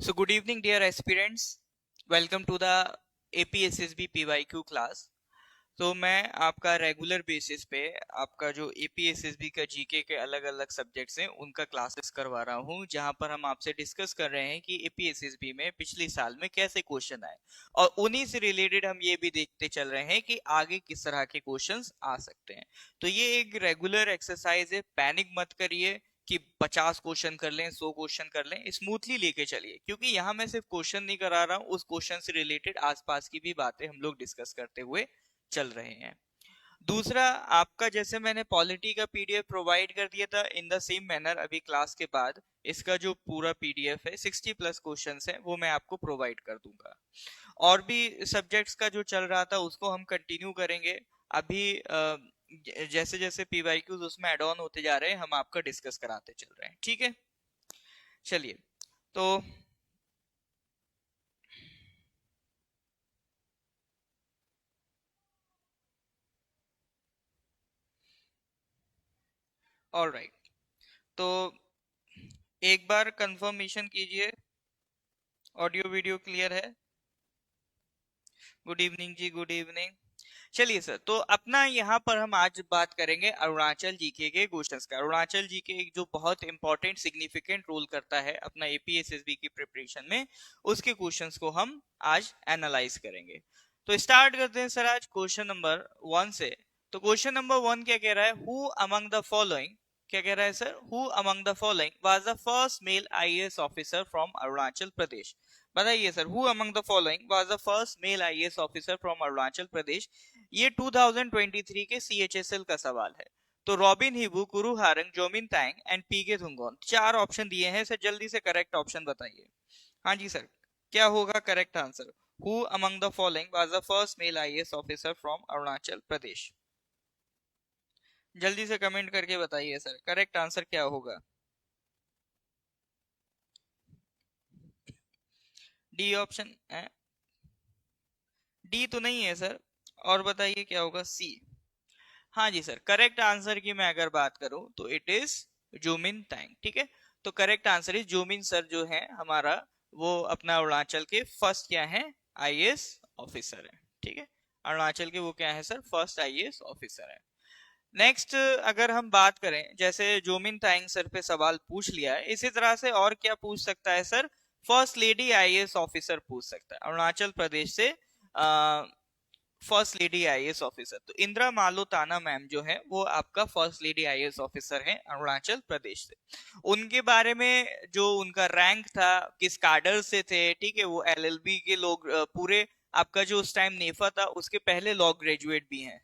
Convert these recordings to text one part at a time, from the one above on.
So good evening dear aspirants. Welcome to the APSSB PYQ class. तो मैं आपका regular basis पे आपका जो APSSB का जीके के अलग अलग सब्जेक्ट्स हैं उनका क्लासेस करवा रहा हूँ, जहाँ पर हम आपसे डिस्कस कर रहे हैं कि APSSB में पिछले साल में कैसे क्वेश्चन आए और उन्हीं से रिलेटेड हम ये भी देखते चल रहे हैं कि आगे किस तरह के क्वेश्चंस आ सकते हैं। तो ये एक रेगुलर एक्सरसाइज है, पैनिक मत करिए कि 50 क्वेश्चन कर लें, 100 क्वेश्चन कर लें, स्मूथली लेके चलिए, क्योंकि यहाँ मैं सिर्फ क्वेश्चन नहीं करा रहा हूँ, उस क्वेश्चन से रिलेटेड आसपास की भी बातें हम लोग डिस्कस करते हुए चल रहे हैं। दूसरा, आपका जैसे मैंने पॉलिटी का पीडीएफ प्रोवाइड कर दिया था, इन द सेम मैनर अभी क्लास के बाद इसका जो पूरा पीडीएफ है 60 प्लस क्वेश्चंस है वो मैं आपको प्रोवाइड कर दूंगा। और भी सब्जेक्ट्स का जो चल रहा था उसको हम कंटिन्यू करेंगे। अभी जैसे जैसे पीवाईक्यूज उसमें एड ऑन होते जा रहे हैं, हम आपका डिस्कस कराते चल रहे हैं। ठीक है, चलिए। तो ऑलराइट, तो एक बार कंफर्मेशन कीजिए, ऑडियो वीडियो क्लियर है? गुड इवनिंग जी, गुड इवनिंग। चलिए सर, तो अपना यहाँ पर हम आज बात करेंगे अरुणाचल जीके के क्वेश्चंस का। अरुणाचल जीके एक जो बहुत इंपॉर्टेंट सिग्निफिकेंट रोल करता है अपना एपीएसएसबी की प्रिपरेशन में, उसके क्वेश्चंस को हम आज एनालाइज करेंगे। तो स्टार्ट करते हैं सर आज क्वेश्चन नंबर 1 से। तो क्वेश्चन नंबर 1 क्या कह रहा है? हु अमंग द फॉलोइंग, क्या कह रहा है sir? Who among the following was the first male IAS officer from Arunachal Pradesh. बताइए sir, who among the following was the first male IAS officer from Arunachal Pradesh. ये 2023 के सीएचएसएल का सवाल है। तो रॉबिन हिबू, कुरु हारंग, जोमिन तांग एंड पीके थुंगोन, 4 ऑप्शन दिए हैं सर, जल्दी से करेक्ट ऑप्शन बताइए। हाँ जी सर, क्या होगा correct answer? Who among the following was the first male IAS officer from Arunachal Pradesh? जल्दी से कमेंट करके बताइए सर, करेक्ट आंसर क्या होगा? डी ऑप्शन है? डी तो नहीं है सर, और बताइए क्या होगा? सी। हाँ जी सर, करेक्ट आंसर की मैं अगर बात करूं तो इट इज जोमिन तांग। ठीक है, तो correct answer is Jomin sir जो है हमारा, वो अपना अरुणाचल के फर्स्ट क्या है? आईएएस ऑफिसर है। ठीक है, अरुणाचल के वो क्या है सर? फर्स्ट आईएएस ऑफिसर है। नेक्स्ट, अगर हम बात करें, जैसे जोमिन तांग सर पे सवाल पूछ लिया है, इसी तरह से और क्या पूछ सकता है sir? First lady IAS officer पूछ सकता है अरुणाचल प्रदेश से। फर्स्ट लेडी आईएएस ऑफिसर तो इंदिरा मालोताना मैम जो है वो आपका फर्स्ट लेडी आईएएस ऑफिसर है अरुणाचल प्रदेश से। उनके बारे में जो उनका रैंक था, किस कैडर से थे, ठीक है, वो एलएलबी के लोग, पूरे आपका जो उस टाइम नेफा था उसके पहले लॉ ग्रेजुएट भी हैं।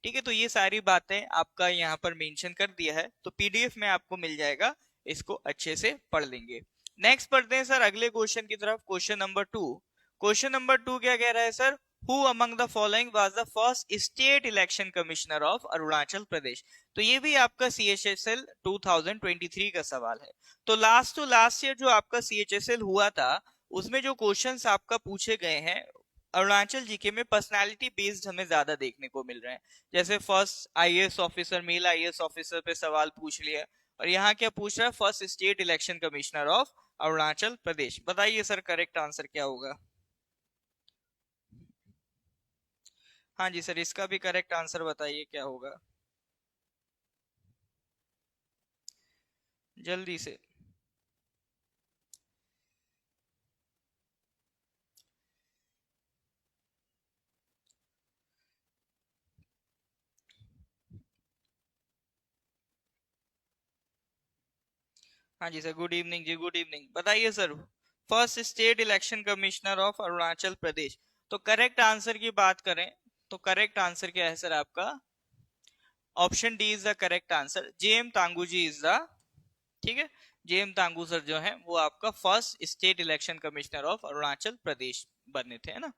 ठीक है, तो ये सारी बातें आपका यहाँ पर मेंशन कर दिया है, तो पीडीएफ में आपको मिल जाएगा, इसको अच्छे से पढ़ लेंगे। नेक्स्ट पढ़ते हैं सर अगले क्वेश्चन की तरफ, क्वेश्चन नंबर 2। क्वेश्चन नंबर 2 क्या कह रहा है sir? Who among the following was the first state election commissioner of Arunachal Pradesh? तो ये भी आपका सीएचएसएल 2023 का सवाल है। तो लास्ट टू लास्ट ईयर जो आपका सीएचएसएल हुआ था उसमें जो क्वेश्चंस आपका पूछे गए हैं अरुणाचल जीके में, पर्सनालिटी बेस्ड हमें ज्यादा देखने को मिल रहे हैं। जैसे first IAS officer, male IAS officer पे सवाल पूछ लिया, और यहाँ क्या पूछ रहा है? First state election commissioner of Arunachal Pradesh. बताइए सर करेक्ट आंसर क्या होगा? हाँ जी सर, इसका भी करेक्ट आंसर बताइए क्या होगा, जल्दी से। हाँ जी सर, गुड इवनिंग जी, गुड इवनिंग। बताइए sir, first state election commissioner of Arunachal Pradesh. तो करेक्ट आंसर की बात करें तो करेक्ट आंसर क्या है सर आपका? Option D is the correct answer, JM Tangu ji is the, ठीक है, जेएम तांगू सर जो है वो आपका first state election commissioner of Arunachal Pradesh बने थे, है ना।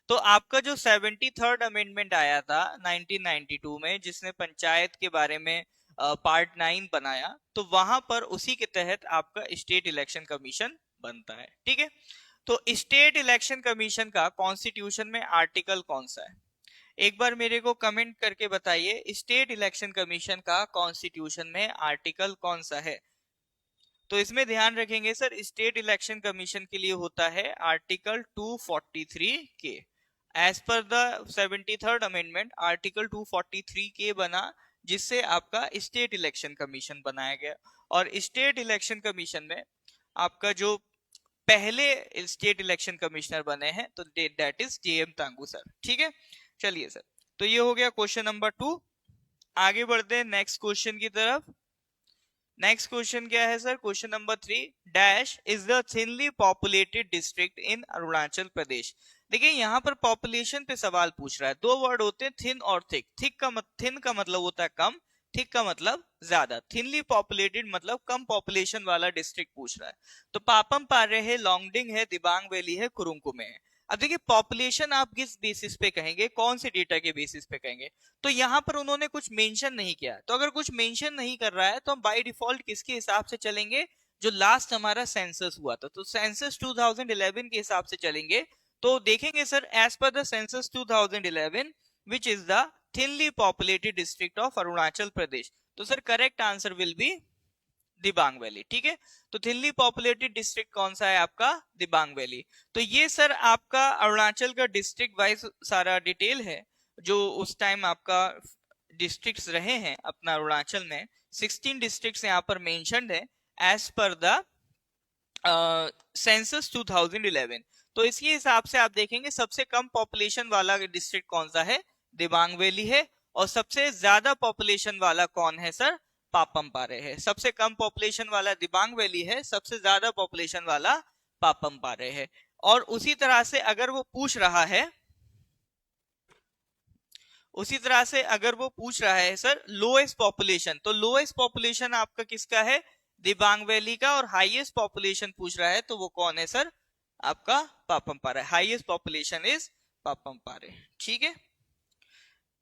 तो आपका जो 73rd अमेंडमेंट आया था 1992 में, जिसने पंचायत के बारे में पार्ट 9 बनाया, तो वहां पर उसी के तहत आपका स्टेट इलेक्शन कमीशन बनता है। ठीक है, तो स्टेट इलेक्शन कमीशन का कॉन्स्टिट्यूशन में आर्टिकल कौन सा है? एक बार मेरे को कमेंट करके बताइए, स्टेट इलेक्शन कमीशन का कॉन्स्टिट्यूशन में आर्टिकल कौन सा है? तो इसमें ध्यान रखेंगे सर, स्टेट इलेक्शन कमीशन के लिए होता है आर्टिकल 243 के। As per the 73rd amendment article 243 के बना, जिससे आपका स्टेट इलेक्शन कमीशन बनाया गया। और स्टेट इलेक्शन कमीशन में आपका जो पहले स्टेट इलेक्शन कमिश्नर बने हैं तो that is JM Tangu sir. ठीक है, चलिए सर, तो ये हो गया क्वेश्चन नंबर 2। आगे बढ़ते हैं नेक्स्ट क्वेश्चन की तरफ। नेक्स्ट क्वेश्चन क्या है sir? Question number 3, dash is the thinly populated district in Arunachal Pradesh. देखिए यहाँ पर पॉपुलेशन पे सवाल पूछ रहा है। दो वर्ड होते हैं, थिन और थिक। थिन का मतलब होता है कम, थिक का मतलब ज्यादा। थिनली पॉपुलेटेड मतलब कम पॉपुलेशन वाला डिस्ट्रिक्ट पूछ रहा है। तो पापम पारे है, लॉन्गडिंग है, दिबांग वैली है, कुरुंकुमे है। अब देखिए पॉपुलेशन आप किस बेसिस पे कहेंगे, कौन से डेटा के बेसिस पे कहेंगे? तो यहाँ पर उन्होंने कुछ मेंशन नहीं किया। तो अगर कुछ मेंशन नहीं कर रहा है तो हम बाय डिफॉल्ट किसके हिसाब से चलेंगे? जो लास्ट हमारा सेंसस हुआ था, तो सेंसस 2011 के हिसाब से चलेंगे। तो देखेंगे sir, as per the census 2011 which is the thinly populated district of Arunachal Pradesh. तो sir correct answer will be Dibang Valley. ठीक है, तो थिनली पॉपुलेटेड डिस्ट्रिक्ट कौन सा है आपका? दिबांग वैली। तो ये सर आपका अरुणाचल का डिस्ट्रिक्ट वाइज सारा डिटेल है, जो उस टाइम आपका डिस्ट्रिक्ट्स रहे हैं अपना अरुणाचल में। 16 डिस्ट्रिक्ट्स यहाँ पर मेंशन्ड है एज पर द सेंसस 2011। तो इसके हिसाब से आप देखेंगे सबसे कम पॉपुलेशन वाला डिस्ट्रिक्ट कौन सा है? दिबांग वैली है। और सबसे ज्यादा पॉपुलेशन वाला कौन है सर? पापम पारे है। सबसे कम पॉपुलेशन वाला दिबांग वैली है, सबसे ज्यादा पॉपुलेशन वाला पापम पारे है। और उसी तरह से अगर वो पूछ रहा है, उसी तरह से अगर वो पूछ रहा है सर लोएस्ट पॉपुलेशन, तो लोएस्ट पॉपुलेशन आपका किसका है? दिबांग वैली का। और हाईएस्ट पॉपुलेशन पूछ रहा है तो वो कौन है सर? आपका पापम पारे। हाईएस्ट पॉपुलेशन इज पापम पारे। ठीक है,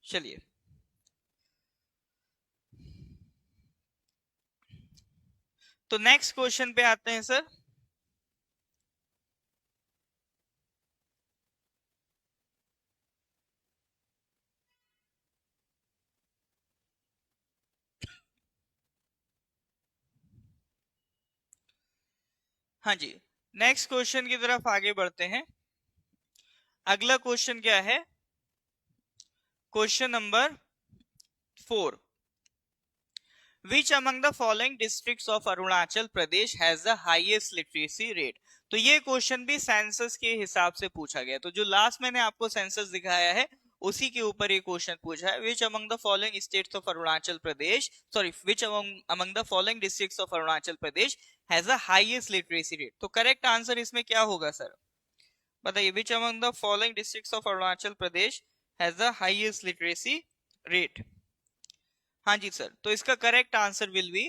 चलिए तो नेक्स्ट क्वेश्चन पे आते हैं सर। हाँ जी, नेक्स्ट क्वेश्चन की तरफ आगे बढ़ते हैं। अगला क्वेश्चन क्या है? Question number 4, Which among the following districts of Arunachal Pradesh has the highest literacy rate? तो ये क्वेश्चन भी सेंसस के हिसाब से पूछा गया। तो जो लास्ट मैंने आपको सेंसस दिखाया है उसी के ऊपर ये क्वेश्चन पूछा है। Which among the following states of Arunachal Pradesh, which among the following districts of Arunachal Pradesh has the highest literacy rate? तो करेक्ट आंसर इसमें क्या होगा सर? बताइए, Which among the following districts of Arunachal Pradesh has the highest literacy rate? हाँ जी sir, तो इसका correct answer will B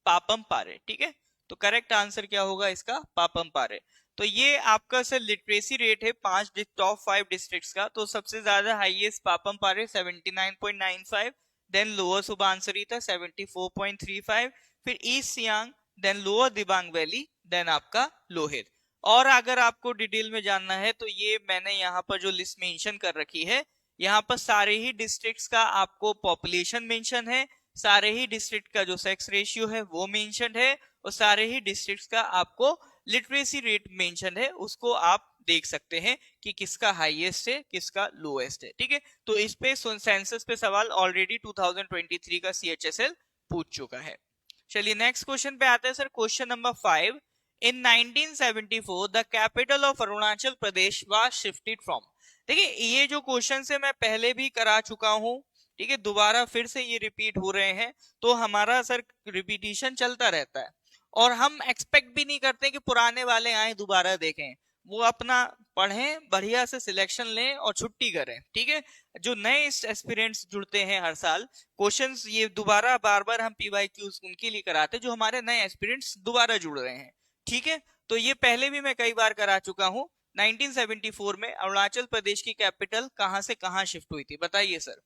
पापम पारे। ठीक है, तो करेक्ट आंसर क्या होगा इसका? पापम पारे। तो ये आपका सर लिटरेसी रेट है 5 टॉप 5 डिस्ट्रिक्ट्स का। तो सबसे ज्यादा हाईएस्ट पापम पारे 79.95, देन लोअर सुबानसरी था 74.35, फिर East Siang, then Lower Dibang Valley, then आपका लोहित। और अगर आपको डिटेल में जानना है तो ये मैंने यहाँ पर जो लिस्ट मेंशन कर रखी है, यहाँ पर सारे ही डिस्ट्रिक्ट्स का आपको पॉपुलेशन मेंशन है, सारे ही डिस्ट्रिक्ट का जो सेक्स रेशियो है वो मेंशन है, और सारे ही डिस्ट्रिक्ट्स का आपको लिटरेसी रेट मेंशन है। उसको आप देख सकते हैं कि किसका हाईएस्ट है, किसका लोएस्ट है। ठीक है, तो इस पे सेंसस पे सवाल ऑलरेडी 2023 का CHSL पूछ चुका है। चलिए नेक्स्ट क्वेश्चन पे आते हैं sir. Question number 5, in 1974 the capital of Arunachal Pradesh was shifted from. देखिए ये जो क्वेश्चन है मैं पहले भी करा चुका हूं, ठीक है, दोबारा फिर से ये रिपीट हो रहे हैं। तो हमारा सर रिपीटिशन चलता रहता है, और हम एक्सपेक्ट भी नहीं करते कि पुराने वाले आए दोबारा देखें। वो अपना पढ़ें, बढ़िया से सिलेक्शन लें और छुट्टी करें। ठीक है, जो नए एस्पिरेंट्स जुड़ते हैं हर साल, क्वेश्चंस ये दोबारा बार बार हम PYQs उनके लिए कराते हैं जो हमारे नए एस्पिरेंट्स दोबारा जुड़ रहे हैं। ठीक है, तो ये पहले भी मैं कई बार करा चुका हूं। 1974 में अरुणाचल प्रदेश की कैपिटल कहां से कहां शिफ्ट हुई थी? बताइए sir.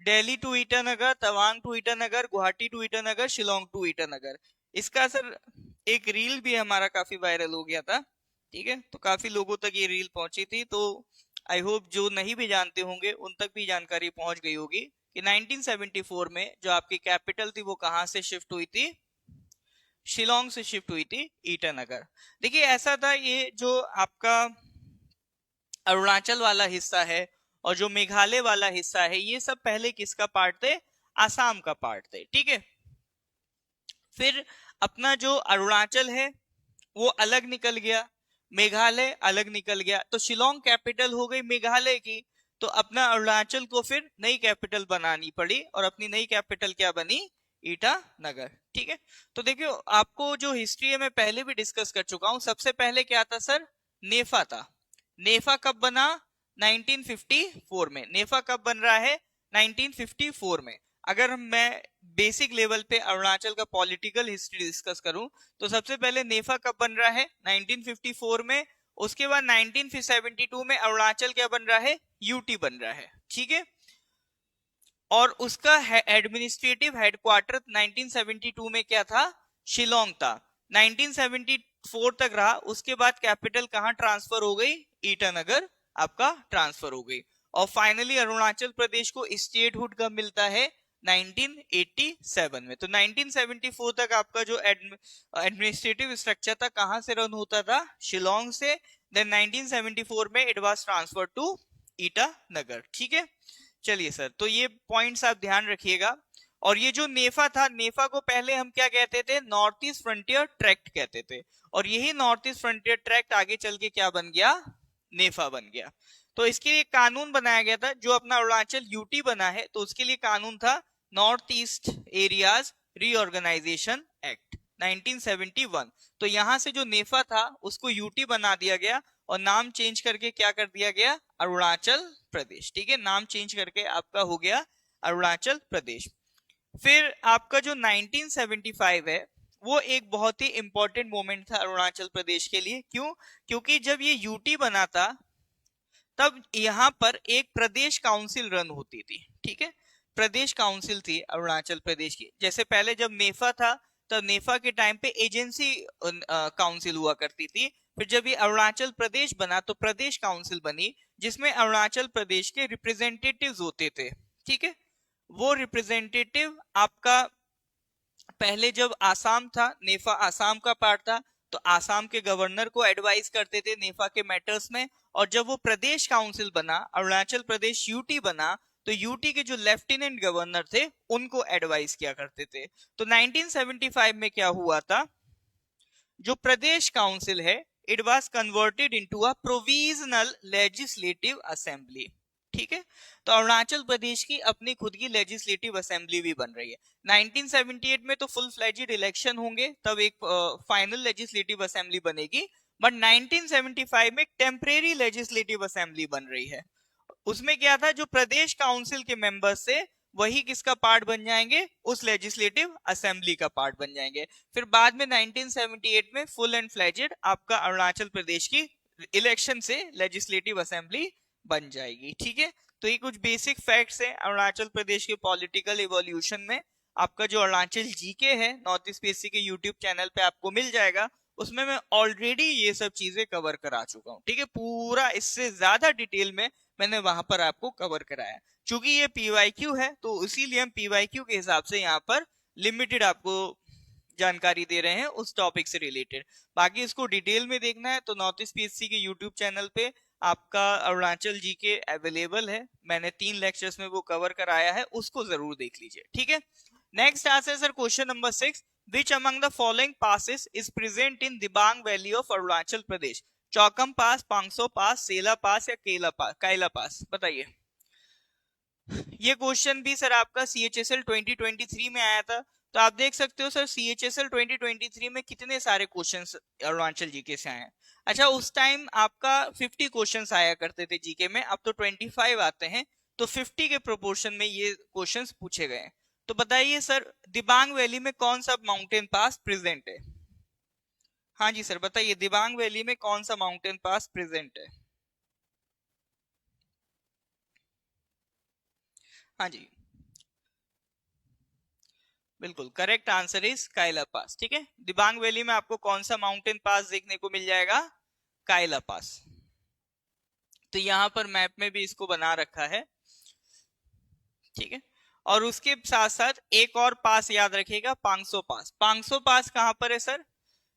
Delhi to Itanagar, Tawang to Itanagar, Guwahati to Itanagar, Shillong to Itanagar. इसका सर एक रील भी हमारा काफी वायरल हो गया था। ठीक है, तो काफी लोगों तक ये रील पहुंची थी। तो आई होप जो नहीं भी जानते होंगे उन तक भी जानकारी पहुंच गई होगी कि 1974 में जो आपकी कैपिटल थी वो कहां से शिफ्ट हुई थी, शिलोंग से शिफ्ट हुई थी ईटानगर। देखिए ऐसा था, ये जो आपका अरुणाचल वाला हिस्सा है और जो मेघालय वाला हिस्सा है ये सब पहले किसका पार्ट थे, आसाम का पार्ट थे, ठीक है। फिर अपना जो अरुणाचल है वो अलग निकल गया, मेघालय अलग निकल गया, तो शिलोंग कैपिटल हो गई मेघालय की। तो अपना अरुणाचल को फिर नई कैपिटल बनानी पड़ी और अपनी नई कैपिटल क्या बनी, ईटानगर, ठीक है। तो देखियो आपको जो हिस्ट्री है मैं पहले भी डिस्कस कर चुका हूं। सबसे पहले क्या था सर, नेफा था। नेफा कब बना, 1954 में। नेफा कब बन रहा है, 1954 में। अगर मैं बेसिक लेवल पे अरुणाचल का पॉलिटिकल हिस्ट्री डिस्कस करूं तो सबसे पहले नेफा कब बन रहा है, 1954 में। उसके बाद 1972 में अरुणाचल क्या बन रहा है, यूटी बन रहा है, ठीक है। और उसका एडमिनिस्ट्रेटिव हेडक्वार्टर 1972 में क्या था, शिलोंग था। 1974 तक रहा, उसके बाद कैपिटल कहां ट्रांसफर हो गई, ईटानगर आपका ट्रांसफर हो गई। और फाइनली अरुणाचल प्रदेश को स्टेटहुड कब मिलता है, 1987 में। तो 1974 तक आपका जो एडमिनिस्ट्रेटिव स्ट्रक्चर था कहां से रन होता था, शिलोंग से। देन 1974 में it was transfer to Itanagar, ठीक है। चलिए सर, तो ये पॉइंट्स आप ध्यान रखिएगा। और ये जो नेफा था, नेफा को पहले हम क्या कहते थे, नॉर्थ ईस्ट फ्रंटियर ट्रैक्ट कहते थे। और यही नॉर्थ ईस्ट फ्रंटियर ट्रैक्ट आगे चल के क्या बन गया, नेफा बन गया। तो इसके लिए कानून बनाया गया था, जो अपना अरुणाचल यूटी बना है तो उसके लिए कानून था North East Areas Reorganisation Act 1971। तो यहां से जो नेफा था उसको यूटी बना दिया गया और नाम चेंज करके क्या कर दिया गया, अरुणाचल प्रदेश, ठीक है। नाम चेंज करके आपका हो गया अरुणाचल प्रदेश। फिर आपका जो 1975 है वो एक बहुत ही इंपॉर्टेंट मोमेंट था अरुणाचल प्रदेश के लिए। क्यों, क्योंकि जब ये यूटी बना था तब यहाँ पर एक प्रदेश काउंसिल रन होती थी, ठीक है। प्रदेश काउंसिल थी अरुणाचल प्रदेश की। जैसे पहले जब नेफा था तब नेफा के टाइम पे एजेंसी काउंसिल हुआ करती थी। फिर जब ये अरुणाचल प्रदेश बना तो प्रदेश काउंसिल बनी, जिसमें अरुणाचल प्रदेश के रिप्रेजेंटेटिव्स होते थे, ठीक है। वो रिप्रेजेंटेटिव आपका पहले जब आसाम था, नेफा आसाम का पार्ट था, तो आसाम के गवर्नर को एडवाइस करते थे नेफा के मैटर्स में। और जब वो प्रदेश काउंसिल बना, अरुणाचल प्रदेश यूटी बना, तो यूटी के जो लेफ्टिनेंट गवर्नर थे उनको एडवाइस किया करते थे। तो 1975 में क्या हुआ था, जो प्रदेश काउंसिल है it was converted into a provisional legislative assembly, ठीक है। तो अरुणाचल प्रदेश की अपनी खुद की लेजिस्लेटिव असेंबली भी बन रही है। 1978 में तो फुल फ्लेजेड इलेक्शन होंगे, तब एक फाइनल लेजिस्लेटिव असेंबली बनेगी। बट 1975 में टेम्परेरी लेजिस्लेटिव असेंबली बन रही है। उसमें क्या था, जो प्रदेश काउंसिल के मेंबर्स से वही किसका पार्ट बन जाएंगे, उस लेजिस्लेटिव असेंबली का पार्ट बन जाएंगे। फिर बाद में 1978 में फुल एंड फ्लेजेड आपका अरुणाचल प्रदेश की इलेक्शन से लेजिस्लेटिव असेंबली बन जाएगी, ठीक है। तो ये कुछ बेसिक फैक्ट्स हैं अरुणाचल प्रदेश के पॉलिटिकल इवोल्यूशन में। आपका जो अरुणाचल जीके है नॉर्थ ईस्ट पीएससी के यूट्यूब चैनल पे आपको मिल जाएगा, उसमें मैं ऑलरेडी ये सब चीजें कवर करा चुका हूँ, ठीक है। पूरा इससे ज्यादा डिटेल में मैंने वहां पर आपको कवर कराया। चूंकि ये पीवाईक्यू है तो इसीलिए हम पीवाईक्यू के हिसाब से यहाँ पर लिमिटेड आपको जानकारी दे रहे हैं उस टॉपिक से रिलेटेड। बाकी इसको डिटेल में देखना है तो नॉर्थ ईस्ट पीएससी के यूट्यूब चैनल पे आपका अरुणाचल जी के अवेलेबल है। मैंने 3 लेक्चर्स में वो कवर कराया है, उसको जरूर देख लीजिए, ठीक है। Next answer sir question number 6, which among the following passes is present in Dibang Valley of Arunachal Pradesh, Chaukam Pass, Pangsau Pass, Sela Pass या केला पास, कायला पास, बताइए। ये क्वेश्चन भी सर आपका CHSL 2023 में आया था। तो आप देख सकते हो सर CHSL 2023 में कितने सारे क्वेश्चंस अरुणाचल जीके से आए हैं। अच्छा, उस टाइम आपका 50 क्वेश्चंस आया करते थे जीके में, अब तो 25 आते हैं। तो 50 के प्रोपोर्शन में ये क्वेश्चंस पूछे गए हैं। तो बताइए सर, दिबांग वैली में कौन सा माउंटेन पास प्रेजेंट है। हाँ जी सर बताइए, दिबांग वैली में कौन सा माउंटेन पास प्रेजेंट है। हाँ जी, बिल्कुल करेक्ट आंसर इज कायला पास, ठीक है। दिबांग वैली में आपको कौन सा माउंटेन पास देखने को मिल जाएगा, कायला पास। तो यहाँ पर मैप में भी इसको बना रखा है, ठीक है। और उसके साथ साथ एक और पास याद रखिएगा, पांगसो पास। पांगसो पास कहाँ पर है सर?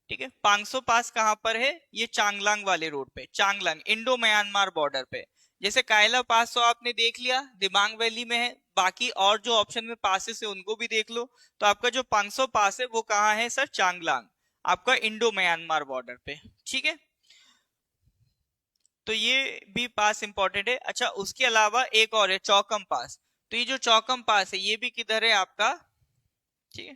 ठीक है, पांगसो पास कहाँ पर है? ये चांगलांग वाले रोड पे, चांगलांग इंडो म्यांमार बॉर्डर पे। जैसे कायला पास तो आपने देख लिया, दिबांग वैली में है, बाकी और जो ऑप्शन में पासेस है उनको भी देख लो। तो आपका जो पांगसो पास है वो कहाँ है सर? चांगलांग, आपका इंडो म्यांमार बॉर्डर पे, ठीक है। तो ये भी पास इंपॉर्टेंट है। अच्छा, उसके अलावा एक और है चौकम पास। तो ये जो चौकम पास है ये भी किधर है आपका? ठीक है,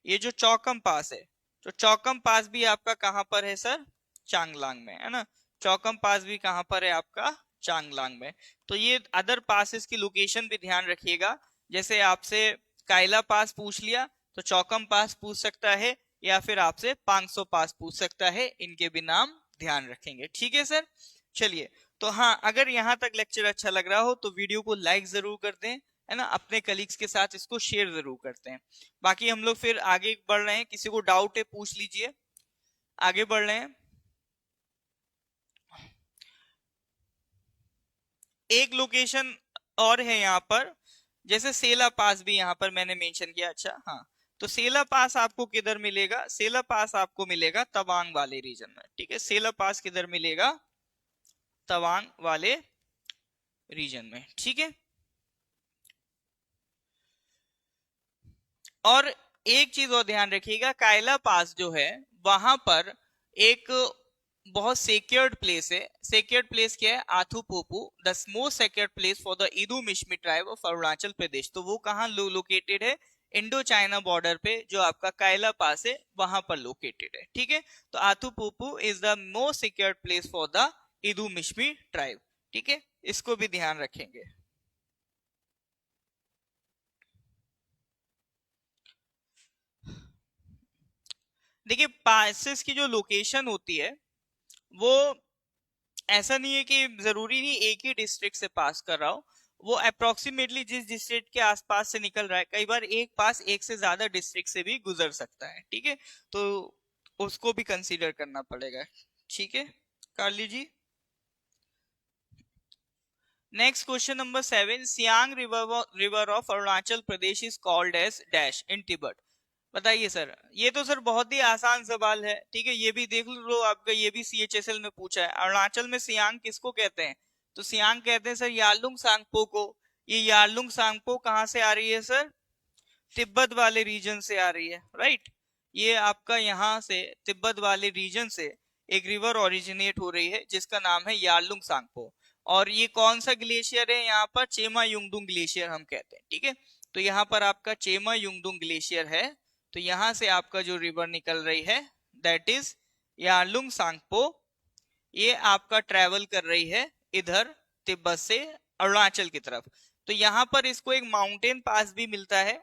ये जो चौकम पास है, तो चौकम पास भी आपका कहां पर है सर? चांगलांग में, है ना। चौकम पास भी कहां पर है आपका? चांगलांग में। तो ये अदर पासेस की लोकेशन भी ध्यान रखिएगा। जैसे आपसे कायला पास पूछ लिया तो चौकम पास पूछ सकता है, या फिर आपसे पांगसो पास पूछ सकता है, इनके भी नाम ध्यान रखेंगे, ठीक है सर। चलिए, तो हाँ, अगर यहाँ तक लेक्चर अच्छा लग रहा हो तो वीडियो को लाइक जरूर कर दें, है ना। अपने कलीग्स के साथ इसको शेयर जरूर करते हैं। बाकी हम लोग फिर आगे बढ़ रहे हैं, किसी को डाउट है पूछ लीजिए, आगे बढ़ रहे हैं। एक लोकेशन और है यहाँ पर, जैसे सेला पास भी यहाँ पर मैंने मेंशन किया। अच्छा हाँ, तो सेला पास आपको किधर मिलेगा? सेला पास आपको मिलेगा तवांग वाले रीजन में, ठीक है। सेला पास किधर मिलेगा? तवांग वाले रीजन में, ठीक है। और एक चीज और ध्यान रखिएगा, कायला पास जो है वहां पर एक बहुत सेक्योर्ड प्लेस है। सेक्योर्ड प्लेस क्या है? Athu Popu, the most secured place for the Idu Mishmi tribe of Arunachal Pradesh. तो वो कहाँ लोकेटेड है? इंडो चाइना बॉर्डर पे जो आपका कायला पास है वहां पर लोकेटेड है, ठीक है। तो Athu Popu is the most secured place for the Idu Mishmi tribe, ठीक है। इसको भी ध्यान रखेंगे। देखिए, पासेस की जो लोकेशन होती है वो ऐसा नहीं है कि जरूरी नहीं एक ही डिस्ट्रिक्ट से पास कर रहा हो, वो अप्रोक्सीमेटली जिस डिस्ट्रिक्ट के आसपास से निकल रहा है, कई बार एक पास एक से ज्यादा डिस्ट्रिक्ट से भी गुजर सकता है, ठीक है। तो उसको भी कंसीडर करना पड़ेगा, ठीक है। कर लीजिए। Next question number 7, Siang river of Arunachal Pradesh is called as dash in Tibet. बताइए सर। ये तो सर बहुत ही आसान सवाल है, ठीक है। ये भी देख लो, आपका ये भी सीएचएसएल में पूछा है। अरुणाचल में सियांग किसको कहते हैं? तो सियांग कहते हैं सर यारलुंग सांगपो को। ये यारलुंग सांगपो कहाँ से आ रही है सर? तिब्बत वाले रीजन से आ रही है, राइट। ये आपका यहाँ से तिब्बत वाले रीजन से एक रिवर ओरिजिनेट हो रही है जिसका नाम है यारलुंग सांगपो। और ये कौन सा ग्लेशियर है? यहाँ पर चेमा युंगडुंग ग्लेशियर हम कहते हैं, ठीक है। तो यहाँ पर आपका चेमा युंगडुंग ग्लेशियर है। तो यहां से आपका जो रिवर निकल रही है दैट इज यारलुंग सांगपो। ये आपका ट्रेवल कर रही है इधर तिब्बत से अरुणाचल की तरफ। तो यहाँ पर इसको एक माउंटेन पास भी मिलता है।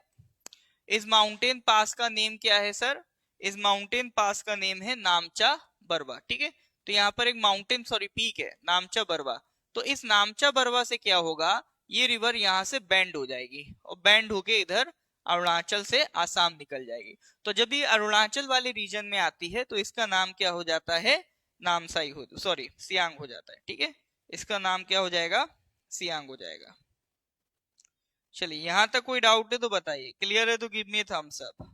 इस माउंटेन पास का नेम क्या है सर? इस माउंटेन पास का नेम है नामचा बरवा, ठीक है। तो यहाँ पर एक माउंटेन सॉरी पीक है नामचा बरवा। तो इस नामचा बरवा से क्या होगा? ये रिवर यहाँ से बेंड हो जाएगी और बेंड होके इधर अरुणाचल से आसाम निकल जाएगी। तो जब ये अरुणाचल वाले रीजन में आती है तो इसका नाम क्या हो जाता है? नामसाई हो सॉरी सियांग हो जाता है, ठीक है। इसका नाम क्या हो जाएगा? सियांग हो जाएगा। चलिए, यहां तक कोई डाउट है तो बताइए, क्लियर है तो give me thumbs up.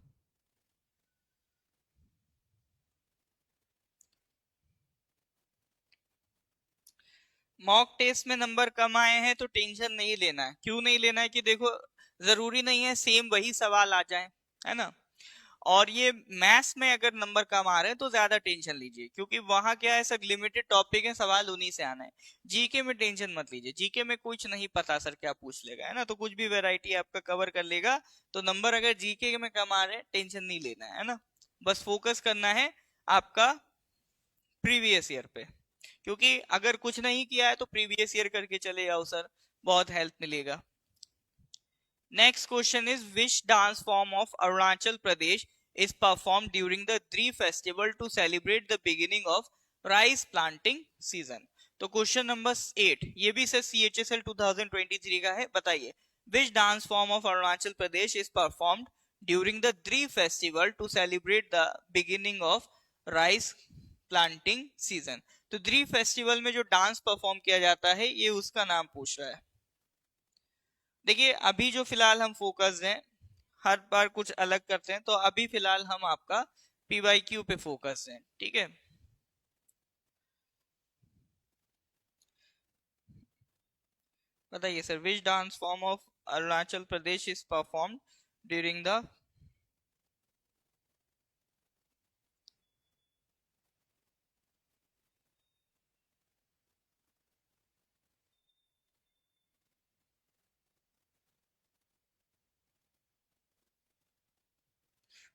Mock test में नंबर कम आए हैं तो टेंशन नहीं लेना है। क्यों नहीं लेना है? कि देखो, जरूरी नहीं है सेम वही सवाल आ जाए, है ना। और ये मैथ्स में अगर नंबर कम आ रहे हैं तो ज्यादा टेंशन लीजिए, क्योंकि वहां क्या है, सब लिमिटेड टॉपिक है, सवाल उन्हीं से आना है। जीके में टेंशन मत लीजिए, जीके में कुछ नहीं पता सर क्या पूछ लेगा, है ना। तो कुछ भी वैरायटी आपका कवर कर लेगा। तो नंबर अगर जीके में कम आ रहे हैं टेंशन नहीं लेना है ना। बस फोकस करना है आपका प्रीवियस ईयर पे, क्योंकि अगर कुछ नहीं किया है तो प्रीवियस ईयर करके चले जाओ सर, बहुत हेल्प मिलेगा। Next question is, which dance form of Arunachal Pradesh is performed during the Dri festival to celebrate the beginning of rice planting season? तो क्वेश्चन नंबर 8 ये भी सर CHSL 2023 का है। बताइए, which dance form of Arunachal Pradesh is performed during the Dri festival to celebrate the beginning of rice planting season? तो द्री festival में जो डांस परफॉर्म किया जाता है ये उसका नाम पूछ रहा है। देखिए अभी जो फिलहाल हम फोकस हैं, हर बार कुछ अलग करते हैं, तो अभी फिलहाल हम आपका PYQ पे फोकस हैं, ठीक है। बताइए sir, which dance form of Arunachal Pradesh is perform during the,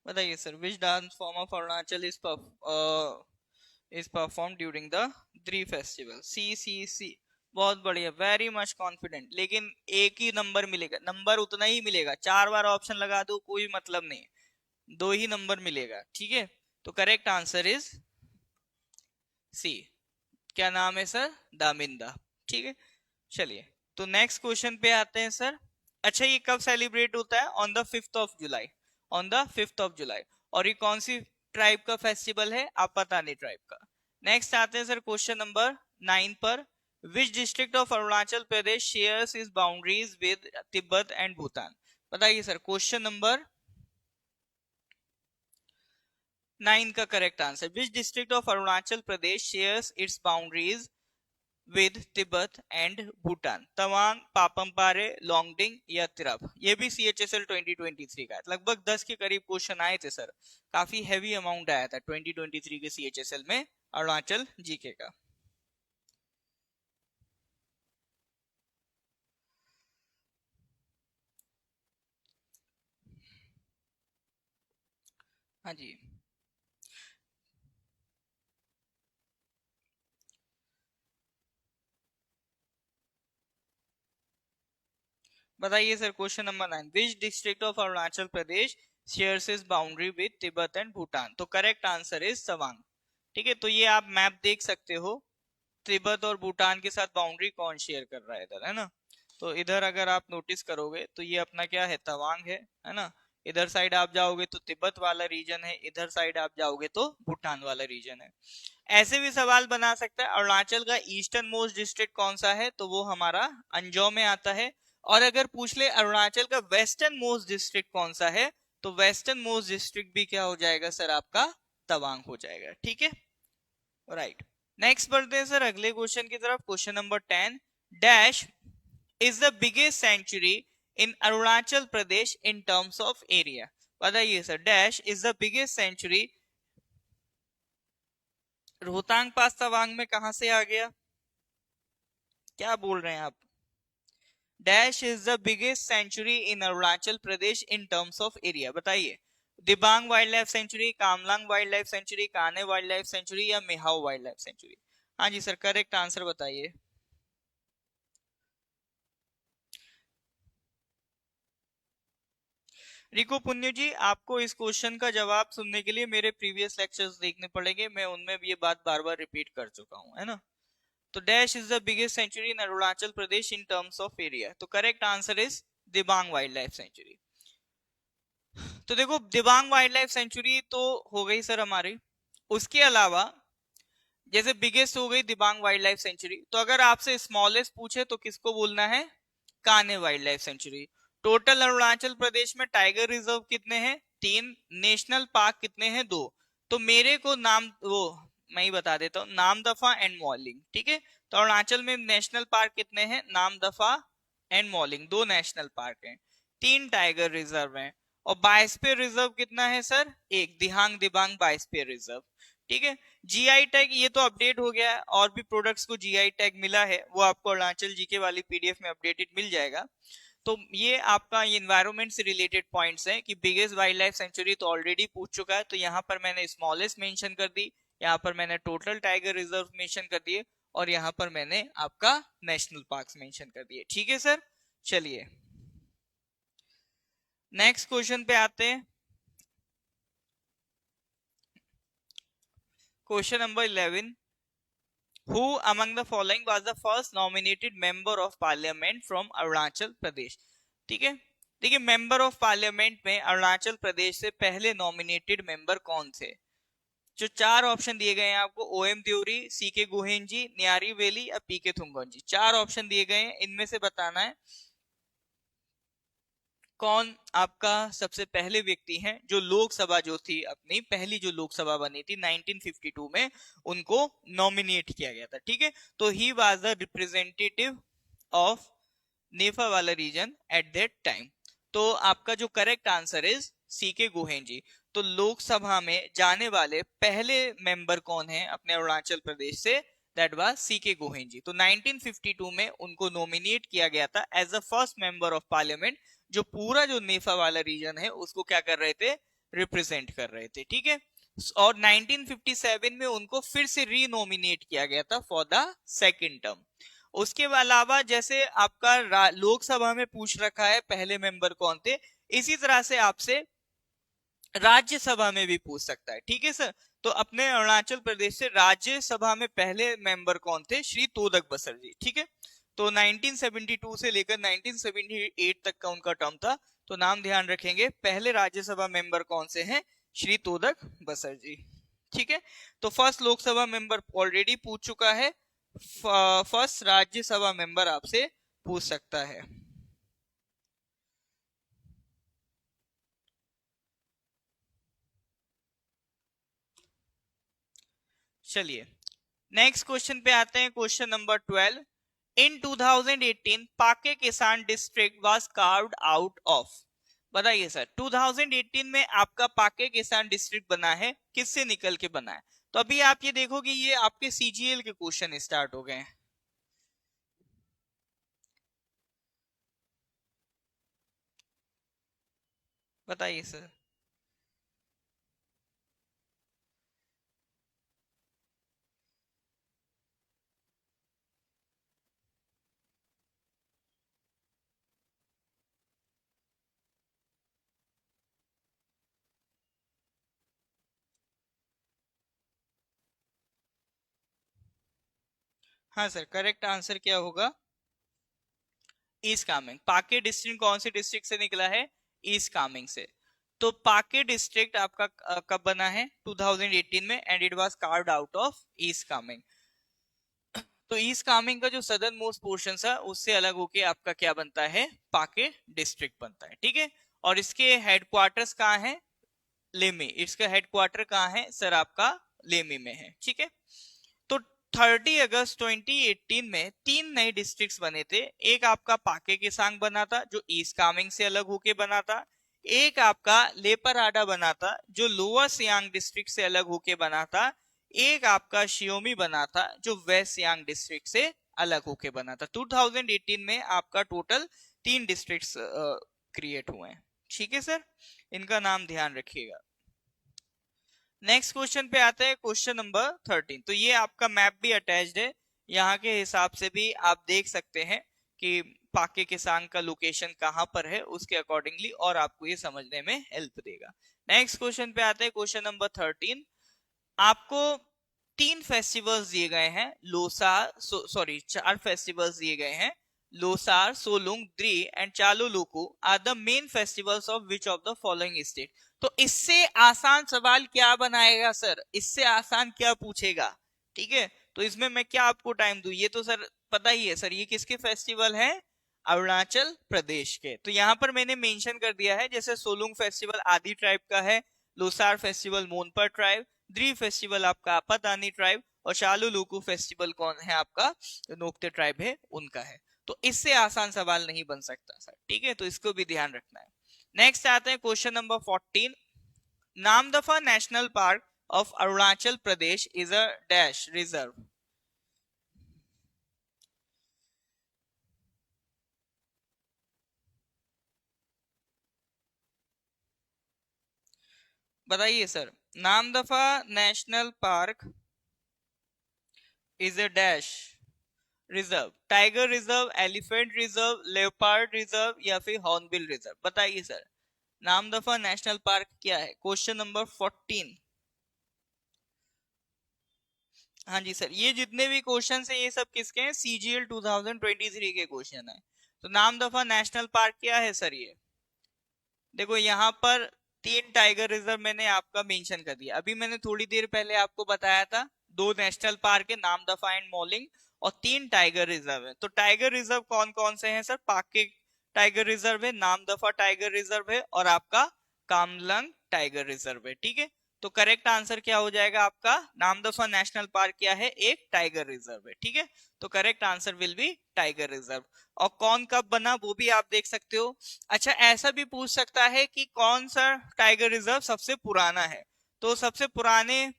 बताइए sir, which dance form of Arunachal is perform during the Dree festival? C. बहुत बढ़िया, वेरी मच कॉन्फिडेंट। लेकिन एक ही नंबर मिलेगा, नंबर उतना ही मिलेगा, 4 बार ऑप्शन लगा दो कोई मतलब नहीं, 2 ही नंबर मिलेगा, ठीक है। तो करेक्ट आंसर इज सी। क्या नाम है सर? दामिंदा, ठीक है। चलिए, तो नेक्स्ट क्वेश्चन पे आते हैं सर। अच्छा, ये कब सेलिब्रेट होता है? On the 5th of July, on the 5th of July. और ये कौन सी ट्राइब का फेस्टिवल है? आप पता नहीं ट्राइब का। नेक्स्ट आते हैं सर क्वेश्चन नंबर 9 पर। Which district of Arunachal Pradesh shares is boundaries with Tibet and Bhutan? बताइए सर, क्वेश्चन नंबर 9 का correct answer, which district of Arunachal Pradesh shares its boundaries with Tibet and Bhutan? Tawang, Papumpare, Longding या तिरप? ये भी CHSL 2023 का है। लगभग 10 के करीब क्वेश्चन आए थे सर, काफी हैवी अमाउंट आया था 2023 के CHSL में अरुणाचल जीके का। हाँ जी, बताइए sir, question number 9, which district of Arunachal Pradesh shares is boundary with Tibet and Bhutan? तो करेक्ट आंसर इज तवांग, ठीक है। तो ये आप मैप देख सकते हो, तिब्बत और भूटान के साथ बाउंड्री कौन शेयर कर रहा है इधर, है ना। तो इधर अगर आप नोटिस करोगे तो ये अपना क्या है? तवांग है ना। इधर साइड आप जाओगे तो तिब्बत वाला रीजन है, इधर साइड आप जाओगे तो भूटान वाला रीजन है। ऐसे भी सवाल बना सकता है, अरुणाचल का ईस्टर्न मोस्ट डिस्ट्रिक्ट कौन सा है? तो वो हमारा अंजो में आता है। और अगर पूछ ले अरुणाचल का वेस्टर्न मोस्ट डिस्ट्रिक्ट कौन सा है, तो वेस्टर्न मोस्ट डिस्ट्रिक्ट भी क्या हो जाएगा सर? आपका तवांग हो जाएगा, ठीक है, राइट। नेक्स्ट बढ़ते हैं सर अगले क्वेश्चन की तरफ। Question number 10, dash is the biggest sanctuary in Arunachal Pradesh in terms of area? बताइए sir, dash is the biggest sanctuary, Rohtang Pass Tawang में कहां से आ गया? क्या बोल रहे हैं आप? Dash is the biggest sanctuary in Arunachal Pradesh in terms of area? बताइए, Dibang wildlife sanctuary, Kamlang wildlife sanctuary, Kane wildlife sanctuary या मेहाओ वाइल्ड लाइफ सेंचुरी? हाँ जी सर, करेक्ट आंसर बताइए। रिको पुण्य जी, आपको इस क्वेश्चन का जवाब सुनने के लिए मेरे प्रीवियस लेक्चर्स देखने पड़ेंगे, मैं उनमें भी ये बात बार बार रिपीट कर चुका हूं, है ना। तो dash is the biggest sanctuary in Arunachal Pradesh in terms of area? तो correct answer is Dibang wildlife sanctuary. तो देखो, दिबांग वाइल्ड लाइफ सेंचुरी तो हो गई सर हमारी, उसके अलावा जैसे बिगेस्ट हो गई दिबांग वाइल्ड लाइफ सेंचुरी, तो अगर आपसे स्मॉलेस्ट पूछे तो किसको बोलना है? Kane wildlife sanctuary. Total Arunachal Pradesh में टाइगर रिजर्व कितने हैं? 3। नेशनल पार्क कितने हैं? 2। तो मेरे को नाम वो मैं ही बता देता हूँ, नामदफा एंड मॉलिंग, ठीक है। तो अरुणाचल में नेशनल पार्क कितने हैं? Namdapha and Mouling, 2 national park हैं, 3 टाइगर रिजर्व हैं। और बायोस्फीयर रिजर्व कितना है सर? 1, दिहांग दिबांग बायोस्फीयर रिजर्व, ठीक है। जीआई टैग ये तो अपडेट हो गया है, और भी प्रोडक्ट्स को जीआई टैग मिला है, वो आपको अरुणाचल जीके वाली पीडीएफ में अपडेटेड मिल जाएगा। तो ये आपका एनवायरनमेंट से रिलेटेड पॉइंट्स हैं कि बिगेस्ट वाइल्ड लाइफ सेंचुरी तो ऑलरेडी पूछ चुका है, तो यहाँ पर मैंने स्मॉलेस्ट मेंशन कर दी, यहाँ पर मैंने टोटल टाइगर रिजर्व मेंशन कर दिए, और यहाँ पर मैंने आपका नेशनल पार्क्स मेंशन कर दिए, ठीक है सर। चलिए नेक्स्ट क्वेश्चन पे आते हैं। Question number 11, Who among the following was the first nominated member of parliament from Arunachal Pradesh? ठीक है, देखिए मेंबर ऑफ पार्लियामेंट में अरुणाचल प्रदेश से पहले नॉमिनेटेड मेंबर कौन थे? जो 4 ऑप्शन दिए गए हैं आपको, ओएम त्योरी, सी के गुहेन जी, न्यारी वेली या पी के थुंगन जी, 4 ऑप्शन दिए गए हैं। इनमें से बताना है कौन आपका सबसे पहले व्यक्ति हैं जो लोकसभा जो थी अपनी पहली जो लोकसभा बनी थी 1952 में, उनको नॉमिनेट किया गया था। ठीक है, तो he was the representative of NEFA वाला रीजन एट दैट टाइम। तो आपका जो करेक्ट आंसर इज सी के गुहेन जी। तो लोकसभा में जाने वाले पहले मेंबर कौन है अपने अरुणाचल प्रदेश से, दैट वाज सी के गुहेन जी। तो 1952 में उनको नॉमिनेट किया गया था as the first member of parliament, जो पूरा जो नेफा वाला रीजन है उसको क्या कर रहे थे, रिप्रेजेंट कर रहे थे। ठीक है, और 1957 में उनको फिर से रीनोमिनेट किया गया था फॉर द सेकंड टर्म। उसके अलावा जैसे आपका लोकसभा में पूछ रखा है पहले मेंबर कौन थे, इसी तरह से आपसे राज्यसभा में भी पूछ सकता है। ठीक है सर, तो अपने अरुणाचल प्रदेश से राज्यसभा में पहले मेंबर कौन थे, श्री तोदक बसर जी। ठीक है, तो 1972 से लेकर 1978 तक का उनका टर्म था। तो नाम ध्यान रखेंगे, पहले राज्यसभा मेंबर कौन से हैं, श्री तोदक बसर जी। ठीक है, तो फर्स्ट लोकसभा मेंबर ऑलरेडी पूछ चुका है, फर्स्ट राज्यसभा मेंबर आपसे पूछ सकता है। चलिए नेक्स्ट क्वेश्चन पे आते हैं, क्वेश्चन नंबर 12। इन 2018 पाके किसान district was carved out of. बताइए सर, 2018 में आपका पाके किसान डिस्ट्रिक्ट बना है, किससे निकल के बना है? तो अभी आप ये देखोगे ये आपके सीजीएल के क्वेश्चन स्टार्ट हो गए हैं। बताइए सर। हाँ सर, करेक्ट आंसर क्या होगा, ईस्ट कामेंग। पाके डिस्ट्रिक्ट कौन से डिस्ट्रिक्ट से निकला है, ईस्ट कामेंग से। तो पाके डिस्ट्रिक्ट आपका कब बना है, 2018 में, and it was carved out of east Kameng. तो ईस्ट कामेंग का जो सदर्न मोस्ट पोर्शन था उससे अलग होके आपका क्या बनता है, पाके डिस्ट्रिक्ट बनता है। ठीक है, और इसके हेडक्वार्टर्स कहाँ है, लेमी। इसका हेडक्वार्टर कहाँ है सर, आपका लेमी में है। ठीक है, तो 30 अगस्त 2018 में 3 नए डिस्ट्रिक्ट्स बने थे। एक आपका पाके केसांग बना था जो ईस्ट कामेंग से अलग होके बना था, एक आपका लेपराडा बना था जो लोअर सियांग डिस्ट्रिक्ट से अलग होके बना था, एक आपका शियोमी बना था जो वेस्ट सियांग डिस्ट्रिक्ट से अलग होके बना था। 2018 में आपका टोटल 3 डिस्ट्रिक्ट्स क्रिएट हुए हैं। ठीक है सर, इनका नाम ध्यान रखिएगा। नेक्स्ट क्वेश्चन पे आता है, क्वेश्चन नंबर 13। तो ये आपका मैप भी अटैच्ड है, यहाँ के हिसाब से भी आप देख सकते हैं कि पाके केसांग का लोकेशन कहाँ पर है, उसके अकॉर्डिंगली और आपको ये समझने में हेल्प देगा। नेक्स्ट क्वेश्चन पे आता है, क्वेश्चन नंबर 13। आपको 3 फेस्टिवल्स दिए गए हैं, लोसार सॉरी 4 फेस्टिवल्स दिए गए हैं, Losar, Solung, Dree and Chaloloku are the main festivals of which of the following state. तो इससे आसान सवाल क्या बनाएगा सर, इससे आसान क्या पूछेगा? ठीक है, तो इसमें मैं क्या आपको टाइम दूं, ये तो सर पता ही है सर, ये किसके फेस्टिवल है, अरुणाचल प्रदेश के। तो यहाँ पर मैंने मेंशन कर दिया है, जैसे सोलुंग फेस्टिवल आदि ट्राइब का है, लोसार फेस्टिवल मोनपर ट्राइब, द्री फेस्टिवल आपका आपातानी ट्राइब, और शालुलुकु फेस्टिवल कौन है आपका, नोक्ते ट्राइब है उनका है। तो इससे आसान सवाल नहीं बन सकता सर। ठीक है, तो इसको भी ध्यान रखना है। नेक्स्ट आते हैं question number 14। Namdapha national park of Arunachal Pradesh is a dash reserve. बताइए sir, Namdapha national park is a dash reserve, tiger reserve, elephant reserve, leopard reserve या फिर हॉर्नबिल रिजर्व। बताइए सर, नामदफा नेशनल पार्क क्या है, क्वेश्चन नंबर 14। हाँ जी सर, ये जितने भी क्वेश्चन है ये सब किसके हैं, सीजीएल 2023 के क्वेश्चन है। तो नामदफा नेशनल पार्क क्या है सर, ये देखो यहाँ पर 3 टाइगर रिजर्व मैंने आपका मेंशन कर दिया। अभी मैंने थोड़ी देर पहले आपको बताया था 2 नेशनल पार्क है, नामदफा एंड मॉलिंग, और 3 टाइगर रिजर्व है। तो टाइगर रिजर्व कौन कौन से हैं सर? पाके टाइगर रिजर्व है, नामदफा टाइगर रिजर्व है, और आपका कामलंग टाइगर रिजर्व है। ठीक है, तो करेक्ट आंसर क्या हो जाएगा आपका? नामदफा नेशनल पार्क क्या है? एक टाइगर रिजर्व है। ठीक है, तो correct answer will B tiger reserve. और कौन कब बना वो भी आप देख सकते हो। अच्छा, ऐसा भी पूछ सकता है कि कौन सा टाइगर रिजर्व सबसे पुराना है। तो सबसे पुराने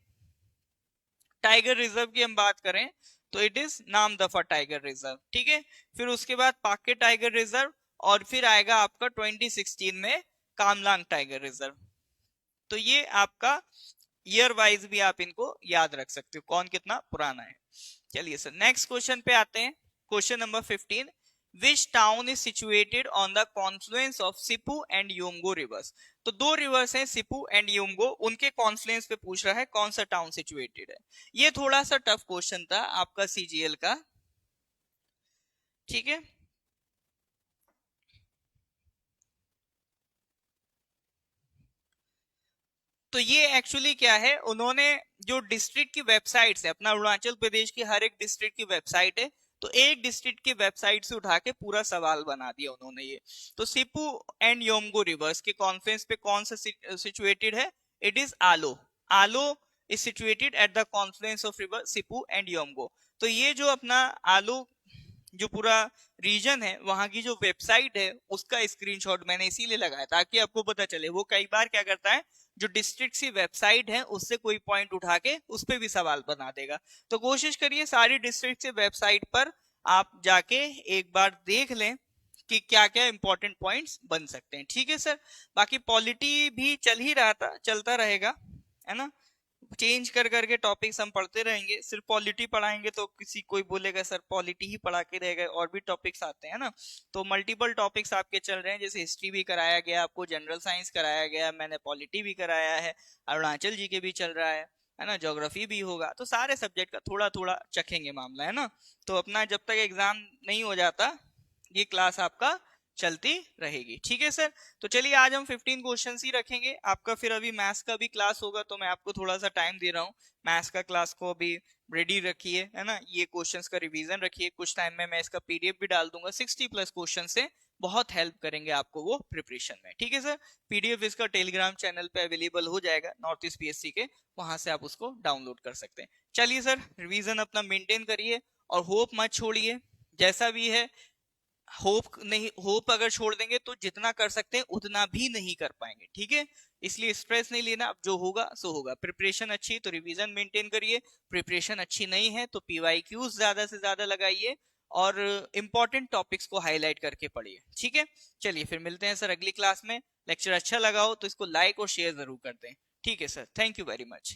टाइगर रिजर्व की हम बात करें तो it is Namdapha tiger reserve. ठीक है, फिर उसके बाद पाके टाइगर रिजर्व, और फिर आएगा आपका 2016 में कामलांग टाइगर रिजर्व। तो ये आपका ईयर वाइज भी आप इनको याद रख सकते हो कौन कितना पुराना है। चलिए सर नेक्स्ट क्वेश्चन पे आते हैं। Question number 15, which town is situated on the confluence of Sipu and Yomgo rivers. तो 2 रिवर्स हैं सिपू एंड योमगो, उनके कॉन्फ्लुएंस पे पूछ रहा है कौन सा टाउन सिचुएटेड है। ये थोड़ा सा टफ क्वेश्चन था आपका सीजीएल का। ठीक है, तो ये एक्चुअली क्या है, उन्होंने जो डिस्ट्रिक्ट की वेबसाइट्स है, अपना अरुणाचल प्रदेश की हर एक डिस्ट्रिक्ट की वेबसाइट है, तो एक डिस्ट्रिक्ट की वेबसाइट से उठा के पूरा सवाल बना दिया उन्होंने ये। तो सिपू एंड योमगो रिवर्स के कॉन्फ्रेंस पे कौन सा सिचुएटेड है? It is Aalo. Aalo is situated at the confluence of river Sipu and Yomgo. तो ये जो अपना आलो जो पूरा रीजन है वहां की जो वेबसाइट है उसका स्क्रीनशॉट मैंने इसीलिए लगाया ताकि आपको पता चले। वो कई बार क्या करता है, जो डिस्ट्रिक्ट की वेबसाइट है उससे कोई पॉइंट उठा के उस पर भी सवाल बना देगा। तो कोशिश करिए सारी डिस्ट्रिक्ट से वेबसाइट पर आप जाके एक बार देख लें कि क्या क्या इंपॉर्टेंट पॉइंट्स बन सकते हैं। ठीक है सर, बाकी पॉलिटी भी चल ही रहा था, चलता रहेगा, है ना। चेंज कर करके टॉपिक्स हम पढ़ते रहेंगे। सिर्फ पॉलिटी पढ़ाएंगे तो किसी कोई बोलेगा सर पॉलिटी ही पढ़ा के रह गए, और भी टॉपिक्स आते हैं ना। तो मल्टीपल टॉपिक्स आपके चल रहे हैं, जैसे हिस्ट्री भी कराया गया आपको, जनरल साइंस कराया गया, मैंने पॉलिटी भी कराया है, अरुणाचल जी के भी चल रहा है ना, ज्योग्राफी भी होगा। तो सारे सब्जेक्ट का थोड़ा थोड़ा चखेंगे मामला, है ना। तो अपना जब तक एग्जाम नहीं हो जाता ये क्लास आपका चलती रहेगी। ठीक है सर, तो चलिए आज हम 15 क्वेश्चंस ही रखेंगे आपका। फिर अभी मैथ्स का भी क्लास होगा, तो मैं आपको थोड़ा सा टाइम दे रहा हूँ। मैथ्स का क्लास को अभी रेडी रखिए, है ना। ये क्वेश्चंस का रिवीजन रखिए, कुछ टाइम में मैं इसका पीडीएफ भी डाल दूंगा। 60+ क्वेश्चन से बहुत हेल्प करेंगे आपको वो प्रिपरेशन में। ठीक है सर, पीडीएफ इसका टेलीग्राम चैनल पे अवेलेबल हो जाएगा नॉर्थ ईस्ट पीएससी के, वहां से आप उसको डाउनलोड कर सकते हैं। चलिए सर, रिवीजन अपना मेंटेन करिए और होप मत छोड़िए। जैसा भी है, होप अगर छोड़ देंगे तो जितना कर सकते हैं उतना भी नहीं कर पाएंगे। ठीक है, इसलिए स्ट्रेस नहीं लेना, अब जो होगा सो होगा। प्रिपरेशन अच्छी तो रिवीजन मेंटेन करिए, प्रिपरेशन अच्छी नहीं है तो पीवाईक्यूज ज्यादा से ज्यादा लगाइए और इंपॉर्टेंट टॉपिक्स को हाईलाइट करके पढ़िए। ठीक है, चलिए फिर मिलते हैं सर अगली क्लास में। लेक्चर अच्छा लगा हो तो इसको लाइक और शेयर जरूर कर दें। ठीक है sir, thank you very much.